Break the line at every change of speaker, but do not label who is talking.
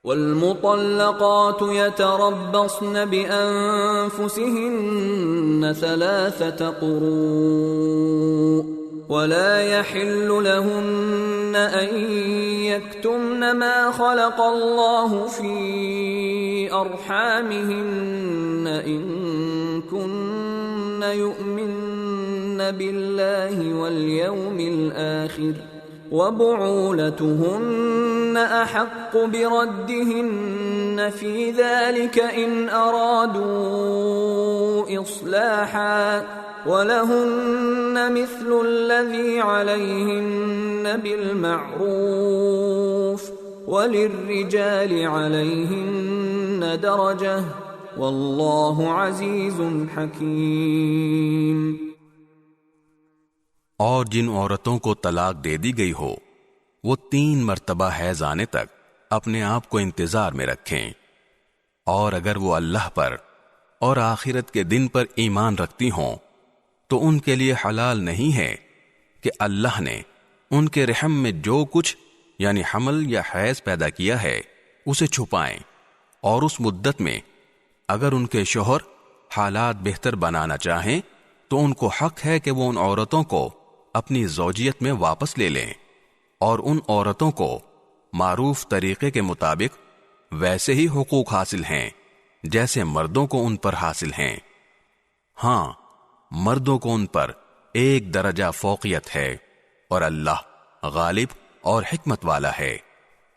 वल्मुतल्लक़ातु यतरब्बस्न बिअन्फुसिहिन्न सलासत क़ुरू वला यहिल्लु लहुन्न अन यक्तुमन मा ख़लक़ल्लाहु फ़ी अर्हामिहिन्न इन कुन्न यु'मिन्न बिल्लाहि वल यौमिल आखिर वबुऊलतुहुन्न अहक्कु बिरद्दिहिन्न फ़ी ज़ालिक इन अरादू इस्लाहा वलहुन्न मिस्लुल्लज़ी अलैहिन्न बिलमअरूफ़ वलिर्रिजालि अलैहिन्न दरजह वल्लाहु अज़ीज़ुन हकीम।
और जिन औरतों को तलाक दे दी गई हो वो 3 मर्तबा हैज आने तक अपने आप को इंतजार में रखें, और अगर वो अल्लाह पर और आखिरत के दिन पर ईमान रखती हों तो उनके लिए हलाल नहीं है कि अल्लाह ने उनके रहम में जो कुछ यानी हमल या हैज पैदा किया है उसे छुपाएं, और उस मुद्दत में अगर उनके शौहर हालात बेहतर बनाना चाहें तो उनको हक है कि वो उन औरतों को अपनी ज़ौजियत में वापस ले लें, और उन औरतों को मारूफ तरीके के मुताबिक वैसे ही हुकूक हासिल हैं जैसे मर्दों को उन पर हासिल हैं। हां, मर्दों को उन पर एक दर्जा फौकियत है, और अल्लाह गालिब और हिकमत वाला है।